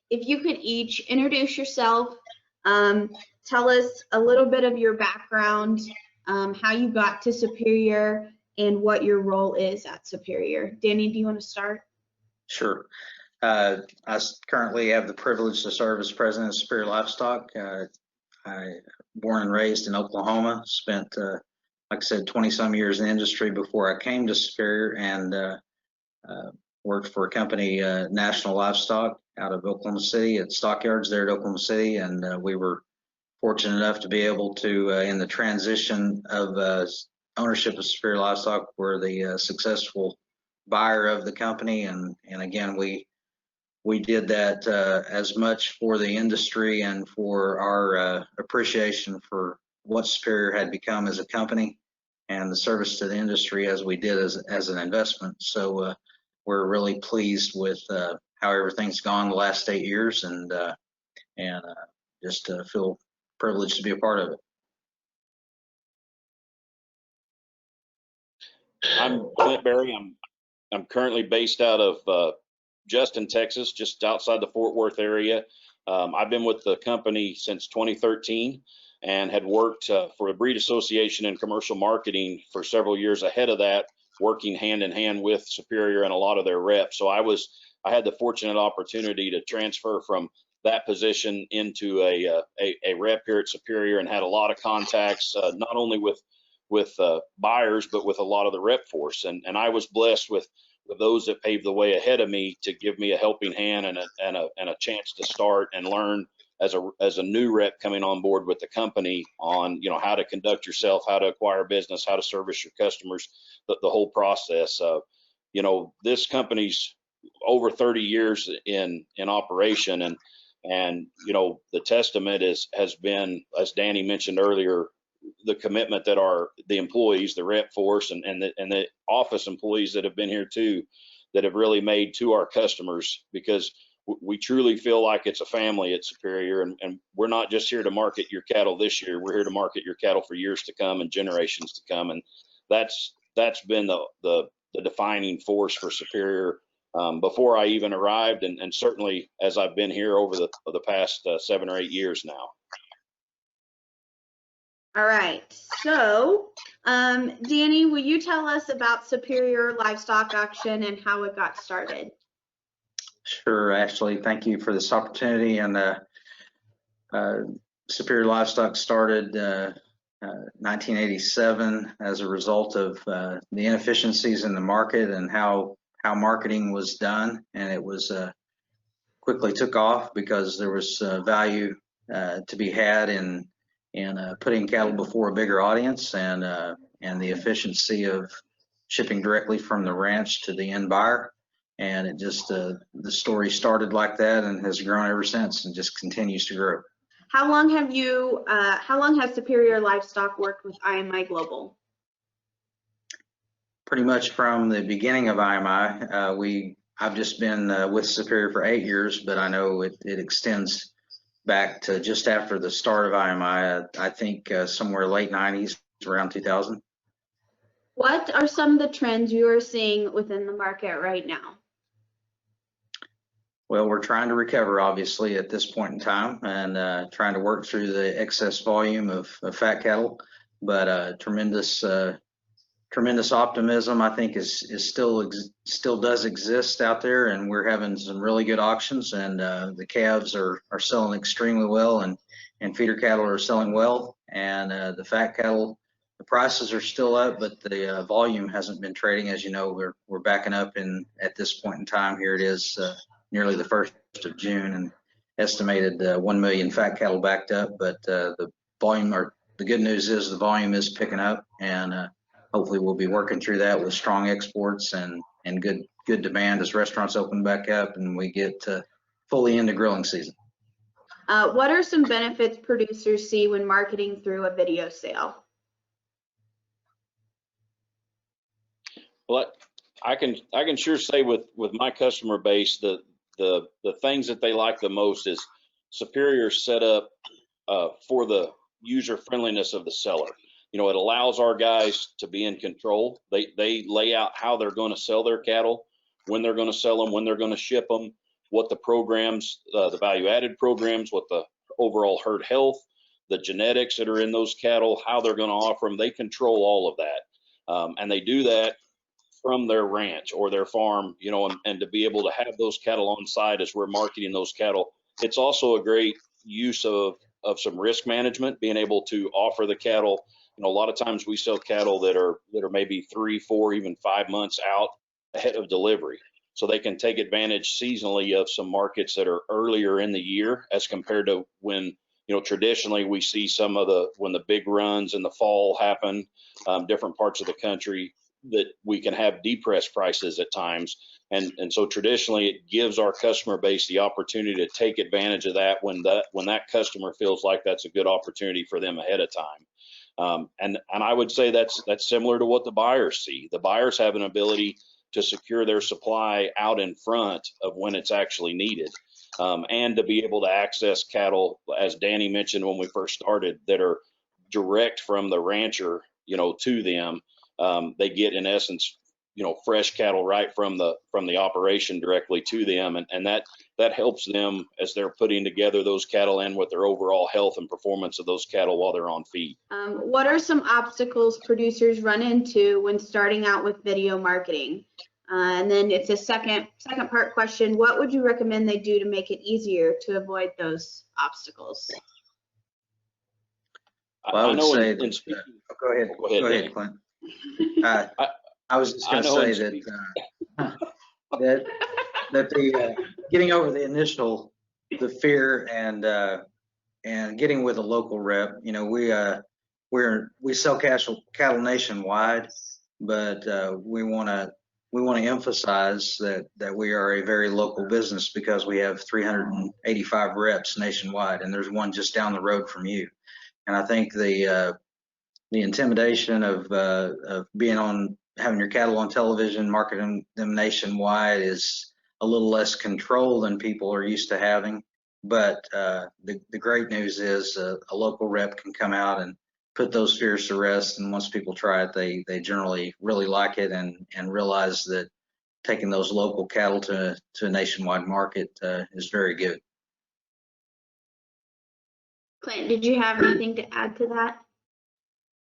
if you could each introduce yourself, tell us a little bit of your background, how you got to Superior, and what your role is at Superior. Danny, do you want to start? Sure. I currently have the privilege to serve as president of Superior Livestock. I born and raised in Oklahoma, spent, like I said, 20-some years in the industry before I came to Superior, and worked for a company, National Livestock, out of Oklahoma City at stockyards there at Oklahoma City, and we were fortunate enough to be able to, in the transition of ownership of Superior Livestock, we're the successful buyer of the company, and again, we did that as much for the industry and for our appreciation for what Superior had become as a company and the service to the industry as we did as an investment. So we're really pleased with how everything's gone the last 8 years, and just feel privileged to be a part of it. I'm Clint Berry. I'm currently based out of Justin, Texas, just outside the Fort Worth area. I've been with the company since 2013 and had worked for the Breed Association in commercial marketing for several years ahead of that, working hand in hand with Superior and a lot of their reps. So I had the fortunate opportunity to transfer from that position into a rep here at Superior, and had a lot of contacts, not only with buyers, but with a lot of the rep force. And I was blessed with those that paved the way ahead of me to give me a helping hand and a chance to start and learn as a new rep coming on board with the company on, you know, how to conduct yourself, how to acquire business, how to service your customers, the whole process. You know, this company's over 30 years in operation, and you know, the testament has been, as Danny mentioned earlier, the commitment that the employees, the rep force, and the office employees that have been here too, that have really made to our customers, because we truly feel like it's a family at Superior, and we're not just here to market your cattle this year. We're here to market your cattle for years to come and generations to come, and that's been the defining force for Superior before I even arrived, and certainly as I've been here over the past 7 or 8 years now. All right, so Danny, will you tell us about Superior Livestock Auction and how it got started? Sure, Ashley, thank you for this opportunity. And Superior Livestock started 1987 as a result of the inefficiencies in the market and how marketing was done, and it was quickly took off because there was value to be had in putting cattle before a bigger audience, and the efficiency of shipping directly from the ranch to the end buyer. And it just the story started like that and has grown ever since, and just continues to grow. How long has Superior Livestock worked with IMI Global? Pretty much from the beginning of IMI. I've just been with Superior for 8 years, but I know it extends back to just after the start of IMI. I think somewhere late 90s, around 2000. What are some of the trends you are seeing within the market right now? Well, we're trying to recover, obviously, at this point in time, and trying to work through the excess volume of fat cattle. But tremendous optimism, I think, is still does exist out there, and we're having some really good auctions, and the calves are selling extremely well, and feeder cattle are selling well, and the fat cattle, the prices are still up, but the volume hasn't been trading. As you know, we're backing up at this point in time. Here it is, nearly the 1st of June, and estimated 1 million fat cattle backed up. But the volume, or the good news is, the volume is picking up, and hopefully we'll be working through that with strong exports and good demand as restaurants open back up and we get fully into grilling season. What are some benefits producers see when marketing through a video sale? Well, I can sure say with my customer base, the things that they like the most is Superior set up for the user friendliness of the seller. You know, it allows our guys to be in control. They lay out how they're going to sell their cattle, when they're going to sell them, when they're going to ship them, what the programs, the value-added programs, what the overall herd health, the genetics that are in those cattle, how they're going to offer them. They control all of that, and they do that from their ranch or their farm, you know, and to be able to have those cattle on site as we're marketing those cattle. It's also a great use of some risk management, being able to offer the cattle. You know, a lot of times we sell cattle that are maybe 3, 4, even 5 months out ahead of delivery. So they can take advantage seasonally of some markets that are earlier in the year as compared to when, you know, traditionally we see some of when the big runs in the fall happen, different parts of the country, that we can have depressed prices at times. And so traditionally it gives our customer base the opportunity to take advantage of that when that customer feels like that's a good opportunity for them ahead of time. And I would say that's similar to what the buyers see. The buyers have an ability to secure their supply out in front of when it's actually needed, and to be able to access cattle, as Danny mentioned when we first started, that are direct from the rancher, you know, to them. They get, in essence, you know, fresh cattle right from the operation directly to them, and that helps them as they're putting together those cattle and with their overall health and performance of those cattle while they're on feed. What are some obstacles producers run into when starting out with video marketing? And then it's a second part question. What would you recommend they do to make it easier to avoid those obstacles? Well, I would say in that, speaking, go ahead, Clint. I was just going to say that the getting over the initial fear and getting with a local rep. You know, we sell cattle nationwide, but we want to emphasize that we are a very local business because we have 385 reps nationwide, and there's one just down the road from you. And I think the intimidation of having your cattle on television, marketing them nationwide, is a little less control than people are used to having. But the great news is a local rep can come out and put those fears to rest. And once people try it, they generally really like it and realize that taking those local cattle to a nationwide market is very good. Clint, did you have anything to add to that?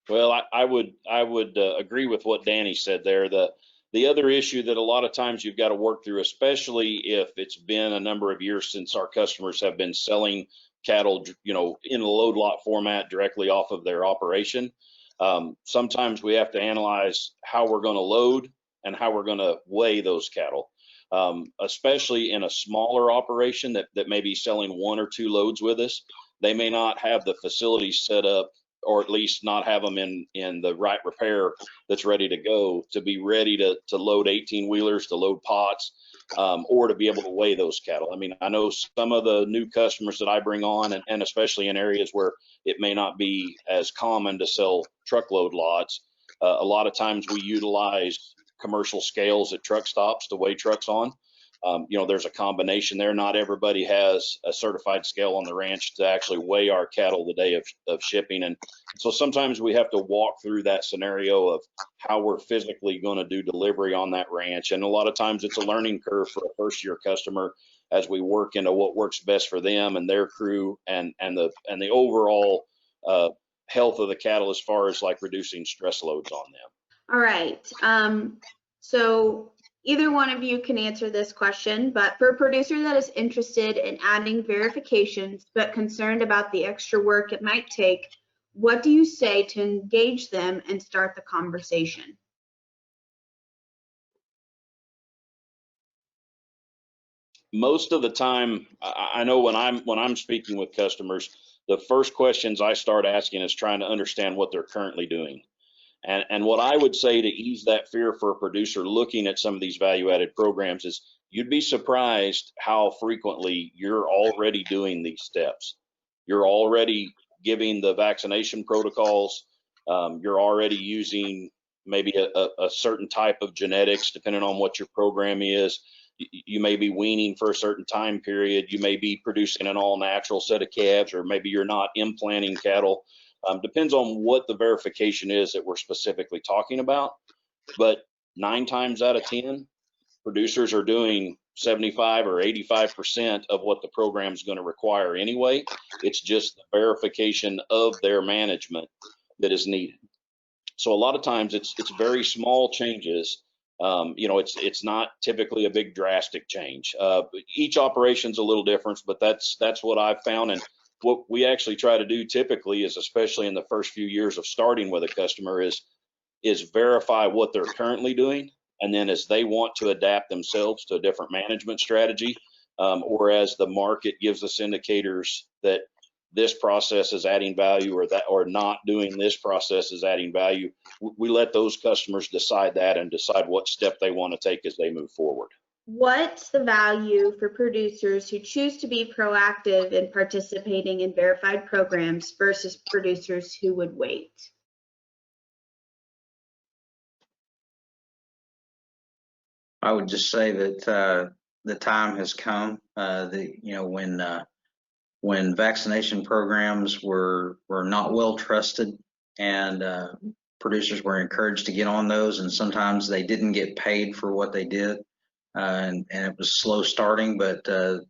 Well, I would agree with what Danny said there. The other issue that a lot of times you've got to work through, especially if it's been a number of years since our customers have been selling cattle, you know, in a load lot format directly off of their operation. Sometimes we have to analyze how we're going to load and how we're going to weigh those cattle, especially in a smaller operation that may be selling 1 or 2 loads with us. They may not have the facilities set up, or at least not have them in the right repair that's ready to go to be ready to load 18-wheelers, to load pots, or to be able to weigh those cattle. I mean, I know some of the new customers that I bring on, and especially in areas where it may not be as common to sell truckload lots, a lot of times we utilize commercial scales at truck stops to weigh trucks on. You know, there's a combination there. Not everybody has a certified scale on the ranch to actually weigh our cattle the day of shipping. And so sometimes we have to walk through that scenario of how we're physically going to do delivery on that ranch. And a lot of times it's a learning curve for a first-year customer as we work into what works best for them and their crew and the overall health of the cattle as far as like reducing stress loads on them. All right. So either one of you can answer this question, but for a producer that is interested in adding verifications but concerned about the extra work it might take, what do you say to engage them and start the conversation? Most of the time, I know when I'm speaking with customers, the first questions I start asking is trying to understand what they're currently doing. And what I would say to ease that fear for a producer looking at some of these value-added programs is you'd be surprised how frequently you're already doing these steps. You're already giving the vaccination protocols. You're already using maybe a certain type of genetics, depending on what your program is. You may be weaning for a certain time period. You may be producing an all-natural set of calves, or maybe you're not implanting cattle. Depends on what the verification is that we're specifically talking about. But 9 times out of 10, producers are doing 75 or 85% of what the program is going to require anyway. It's just the verification of their management that is needed. So a lot of times it's very small changes. It's not typically a big drastic change. Each operation's a little different, but that's what I've found. And what we actually try to do typically is, especially in the first few years of starting with a customer, is verify what they're currently doing. And then as they want to adapt themselves to a different management strategy, or as the market gives us indicators that this process is adding value, or not doing this process is adding value, we let those customers decide that and decide what step they want to take as they move forward. What's the value for producers who choose to be proactive in participating in verified programs versus producers who would wait? I would just say that the time has come. When vaccination programs were not well trusted, and producers were encouraged to get on those, and sometimes they didn't get paid for what they did, and it was slow starting. But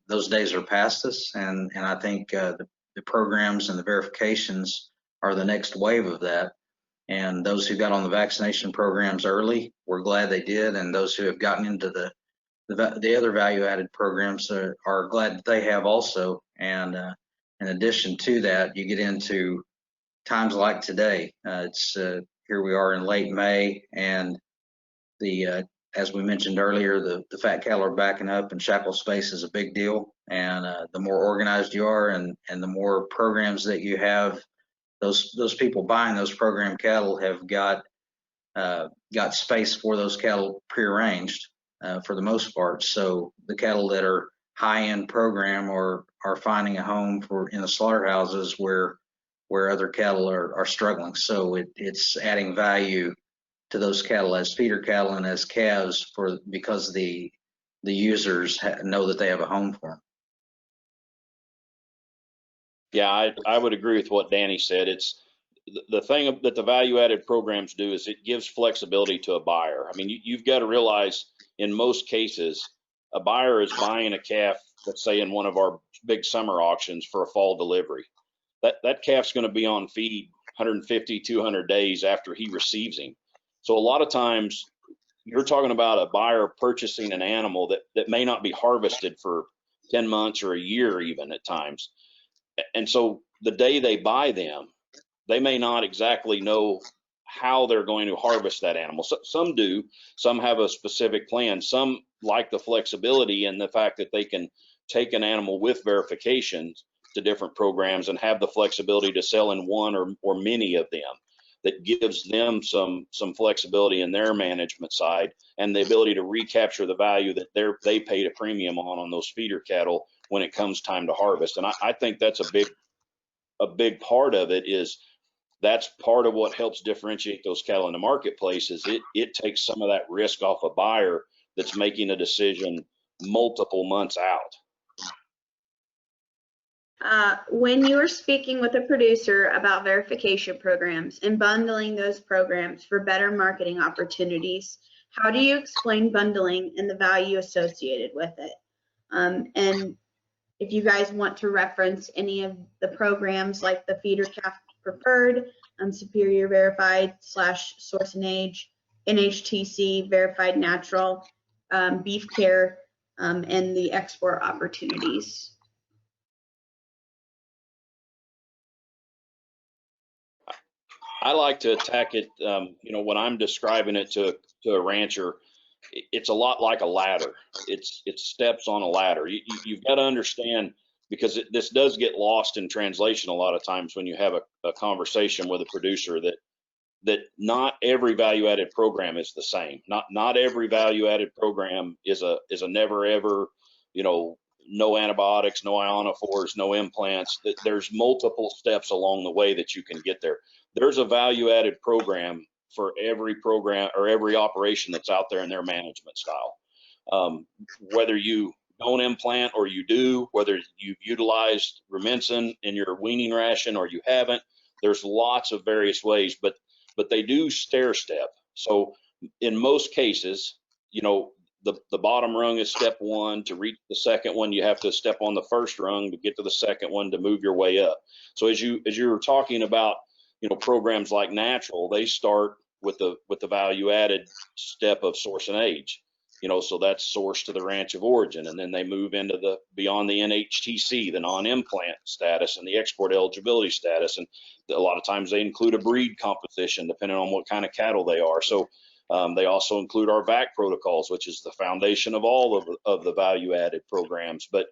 those days are past us, and I think the programs and the verifications are the next wave of that. And those who got on the vaccination programs early, we're glad they did, and those who have gotten into the other value-added programs are glad that they have also. And in addition to that, you get into times like today. Here we are in late May, and as we mentioned earlier, the fat cattle are backing up, and shackle space is a big deal. And the more organized you are, and the more programs that you have, those people buying those program cattle have got space for those cattle prearranged for the most part. So the cattle that are high-end program are finding a home in the slaughterhouses where other cattle are struggling. So it's adding value to those cattle as feeder cattle and as calves because the users know that they have a home for them. Yeah, I would agree with what Danny said. It's the thing that the value-added programs do is it gives flexibility to a buyer. I mean, you've got to realize in most cases, a buyer is buying a calf, let's say in one of our big summer auctions for a fall delivery. That calf's going to be on feed 150, 200 days after he receives him. So a lot of times you're talking about a buyer purchasing an animal that may not be harvested for 10 months or a year even at times. And so the day they buy them, they may not exactly know how they're going to harvest that animal. So, some do, some have a specific plan. Some like the flexibility and the fact that they can take an animal with verifications to different programs and have the flexibility to sell in one or many of them. That gives them some flexibility in their management side and the ability to recapture the value that they paid a premium on those feeder cattle when it comes time to harvest. And I think that's a big part of it. Is that's part of what helps differentiate those cattle in the marketplace. Is it takes some of that risk off a buyer that's making a decision multiple months out. When you are speaking with a producer about verification programs and bundling those programs for better marketing opportunities, how do you explain bundling and the value associated with it? And if you guys want to reference any of the programs like the Feeder Calf Preferred, Superior Verified / Source and Age, NHTC Verified Natural, Beefcare, and the export opportunities. I like to attack it, when I'm describing it to a rancher, it's a lot like a ladder. It's steps on a ladder. You've got to understand, because this does get lost in translation a lot of times when you have a conversation with a producer, that not every value-added program is the same. Not every value-added program is a never ever, no antibiotics, no ionophores, no implants. There's multiple steps along the way that you can get there. There's a value-added program for every program or every operation that's out there in their management style. Whether you don't implant or you do, whether you've utilized Rumensin in your weaning ration or you haven't, there's lots of various ways, but they do stair step. So in most cases, the bottom rung is step one. To reach the second one, you have to step on the first rung to get to the second one to move your way up. So as you were talking about, programs like natural, they start with the value added step of source and age. So that's source to the ranch of origin, and then they move into the beyond the NHTC, the non-implant status, and the export eligibility status, and a lot of times they include a breed composition depending on what kind of cattle they are. So they also include our VAC protocols, which is the foundation of all of the value added programs. But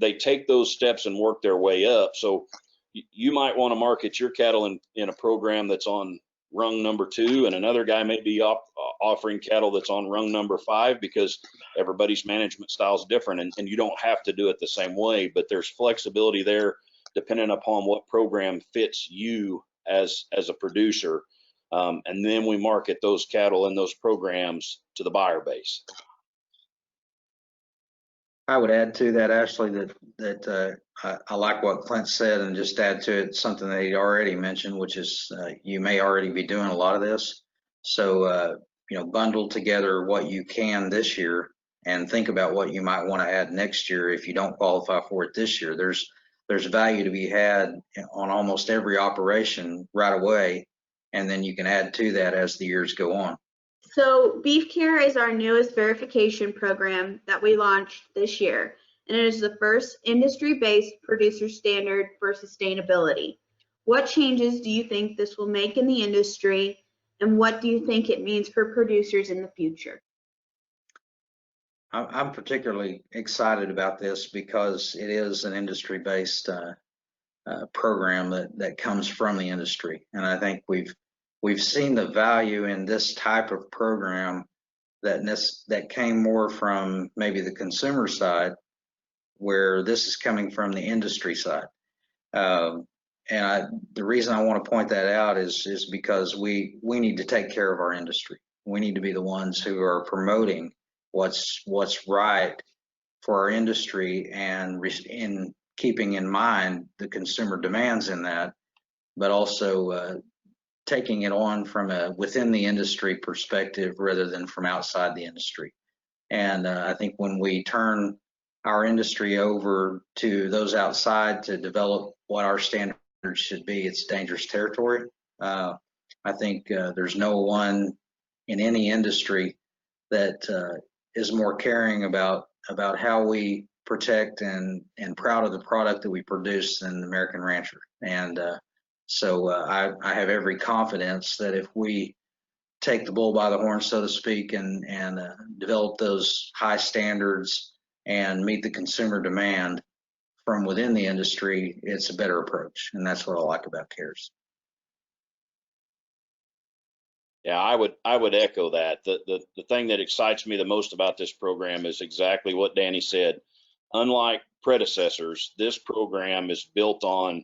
they take those steps and work their way up. So you might want to market your cattle in a program that's on rung number 2, and another guy may be offering cattle that's on rung number 5, because everybody's management style is different, and you don't have to do it the same way, but there's flexibility there depending upon what program fits you as a producer. And then we market those cattle in those programs to the buyer base. I would add to that, Ashley, that I like what Clint said, and just add to it something that he already mentioned, which is you may already be doing a lot of this. So, bundle together what you can this year and think about what you might want to add next year if you don't qualify for it this year. There's value to be had on almost every operation right away, and then you can add to that as the years go on. So Beefcare is our newest verification program that we launched this year, and it is the first industry-based producer standard for sustainability. What changes do you think this will make in the industry, and what do you think it means for producers in the future? I'm particularly excited about this because it is an industry-based program that comes from the industry, and I think we've seen the value in this type of program that came more from maybe the consumer side, where this is coming from the industry side. The reason I want to point that out is because we need to take care of our industry. We need to be the ones who are promoting what's right for our industry, and in keeping in mind the consumer demands in that, but also taking it on from a within the industry perspective rather than from outside the industry. And I think when we turn our industry over to those outside to develop what our standards should be, it's dangerous territory. I think there's no one in any industry that is more caring about how we protect and proud of the product that we produce than the American rancher. And so I have every confidence that if we take the bull by the horn, so to speak, and develop those high standards and meet the consumer demand from within the industry, it's a better approach. And that's what I like about CARES. Yeah, I would echo that. The thing that excites me the most about this program is exactly what Danny said. Unlike predecessors, this program is built on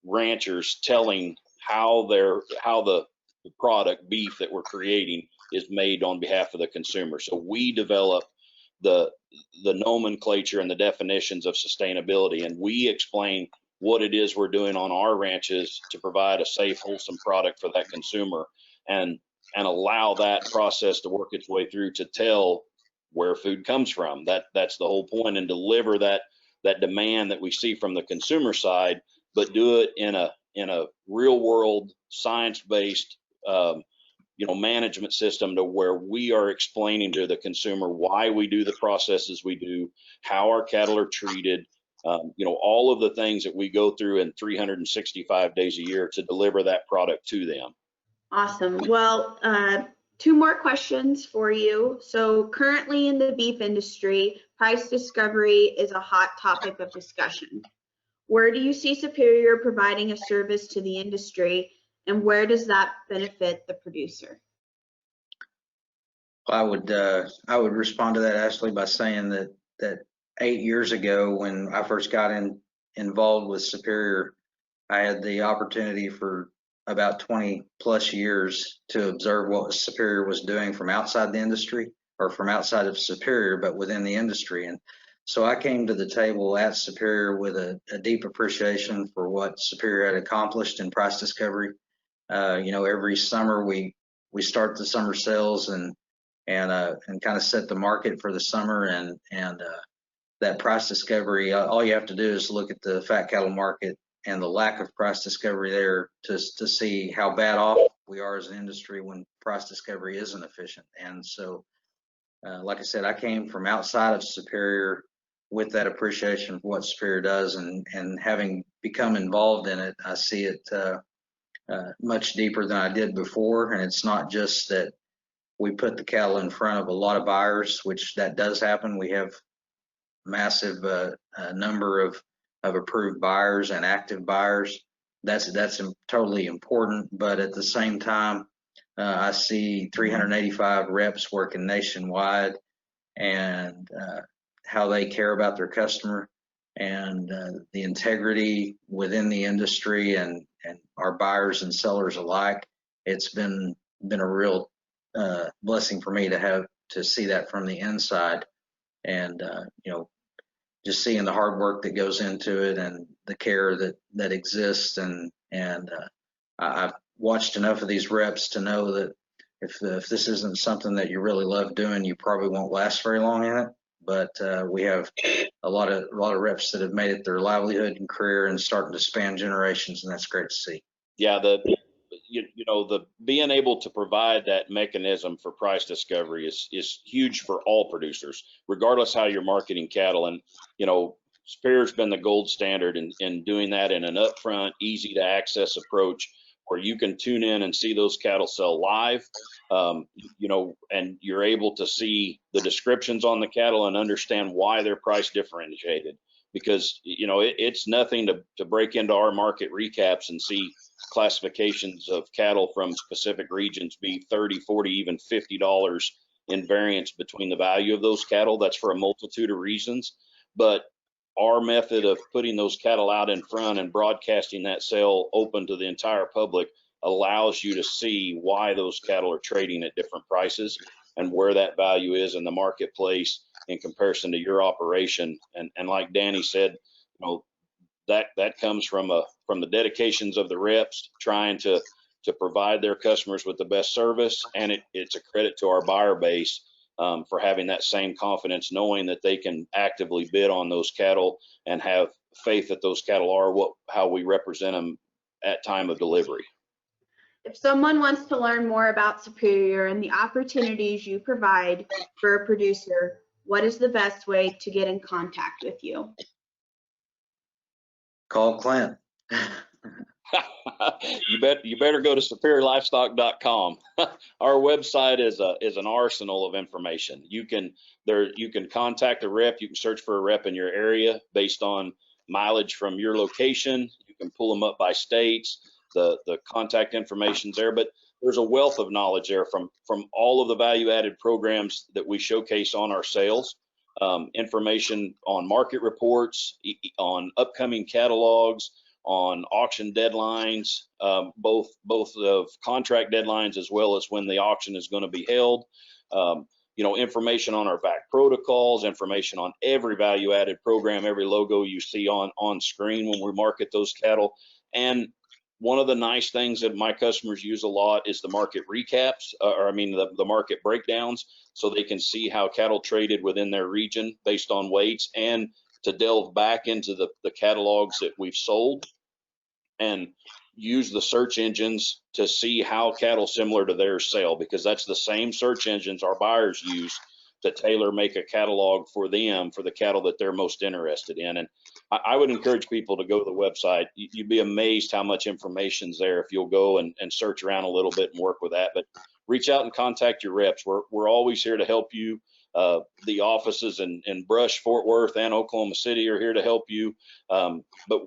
ranchers telling how the product beef that we're creating is made on behalf of the consumer. So we develop the nomenclature and the definitions of sustainability, and we explain what it is we're doing on our ranches to provide a safe, wholesome product for that consumer, and allow that process to work its way through to tell where food comes from. That's the whole point, and deliver that demand that we see from the consumer side, but do it in a real world science-based management system, to where we are explaining to the consumer why we do the processes we do, how our cattle are treated, all of the things that we go through in 365 days a year to deliver that product to them. Awesome. Well, 2 more questions for you. So currently in the beef industry, price discovery is a hot topic of discussion. Where do you see Superior providing a service to the industry, and where does that benefit the producer? I would respond to that, Ashley, by saying that 8 years ago, when I first got involved with Superior, I had the opportunity for about 20 plus years to observe what Superior was doing from outside the industry, or from outside of Superior, but within the industry. And so I came to the table at Superior with a deep appreciation for what Superior had accomplished in price discovery. Every summer we start the summer sales, and and kind of set the market for the summer. And that price discovery, all you have to do is look at the fat cattle market and the lack of price discovery there to see how bad off we are as an industry when price discovery isn't efficient. And so, like I said, I came from outside of Superior with that appreciation for what Superior does, and having become involved in it, I see it much deeper than I did before. And it's not just that we put the cattle in front of a lot of buyers, which that does happen. We have massive number of approved buyers and active buyers. That's totally important. But at the same time, I see 385 reps working nationwide, and how they care about their customer, and the integrity within the industry, and our buyers and sellers alike. It's been a real blessing for me to see that from the inside, and just seeing the hard work that goes into it and the care that exists. And I've watched enough of these reps to know that if this isn't something that you really love doing, you probably won't last very long in it. But we have a lot of reps that have made it their livelihood and career and starting to span generations, and that's great to see. Yeah, the being able to provide that mechanism for price discovery is huge for all producers, regardless how you're marketing cattle. And Superior's been the gold standard in doing that in an upfront, easy to access approach, where you can tune in and see those cattle sell live, and you're able to see the descriptions on the cattle and understand why they're price differentiated. Because it's nothing to break into our market recaps and see classifications of cattle from specific regions be 30, 40, even $50 in variance between the value of those cattle. That's for a multitude of reasons. But our method of putting those cattle out in front and broadcasting that sale open to the entire public allows you to see why those cattle are trading at different prices and where that value is in the marketplace in comparison to your operation. And like Danny said, that comes from the dedications of the reps trying to provide their customers with the best service, and it's a credit to our buyer base for having that same confidence, knowing that they can actively bid on those cattle and have faith that those cattle are how we represent them at time of delivery. If someone wants to learn more about Superior and the opportunities you provide for a producer, what is the best way to get in contact with you? Call Clint. You better go to superiorlivestock.com. Our website is an arsenal of information. You can contact a rep. You can search for a rep in your area based on mileage from your location. You can pull them up by states. The contact information's there, but there's a wealth of knowledge there from all of the value-added programs that we showcase on our sales. Information on market reports, on upcoming catalogs, on auction deadlines, both of contract deadlines as well as when the auction is going to be held. Information on our VAC protocols, information on every value-added program, every logo you see on screen when we market those cattle. And one of the nice things that my customers use a lot is the market recaps, the market breakdowns, so they can see how cattle traded within their region based on weights, and to delve back into the catalogs that we've sold and use the search engines to see how cattle similar to theirs sell, because that's the same search engines our buyers use to tailor make a catalog for them for the cattle that they're most interested in. And I would encourage people to go to the website. You'd be amazed how much information's there if you'll go and search around a little bit and work with that. But reach out and contact your reps. We're always here to help you. The offices in Brush, Fort Worth, and Oklahoma City are here to help you. But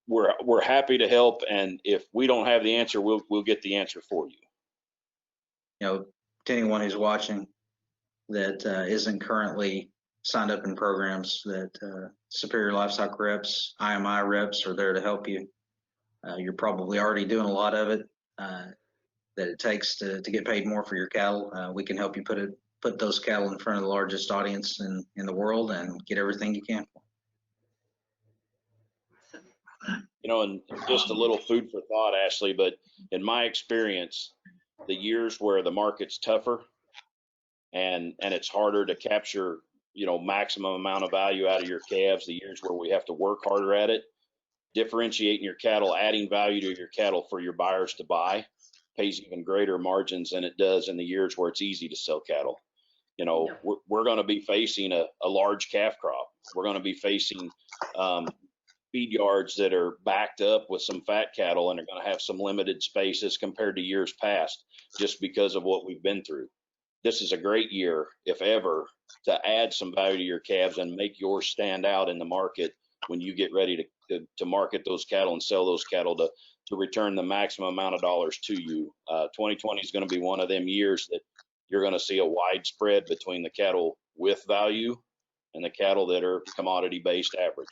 we're happy to help, and if we don't have the answer, we'll get the answer for you. To anyone who's watching that isn't currently signed up in programs, that Superior Livestock reps, IMI reps are there to help you. You're probably already doing a lot of it that it takes to get paid more for your cattle. We can help you put those cattle in front of the largest audience in the world and get everything you can. And just a little food for thought, Ashley, but in my experience, the years where the market's tougher and it's harder to capture, you know, maximum amount of value out of your calves the years where we have to work harder at it. Differentiating your cattle, adding value to your cattle for your buyers to buy pays even greater margins than it does in the years where it's easy to sell cattle. You know, Yeah. we're going to be facing a large calf crop. We're going to be facing feed yards that are backed up with some fat cattle and are going to have some limited spaces compared to years past, just because of what we've been through. This is a great year, if ever, to add some value to your calves and make yours stand out in the market when you get ready to market those cattle and sell those cattle to return the maximum amount of dollars to you. 2020 is going to be one of them years that you're going to see a wide spread between the cattle with value and the cattle that are commodity based average.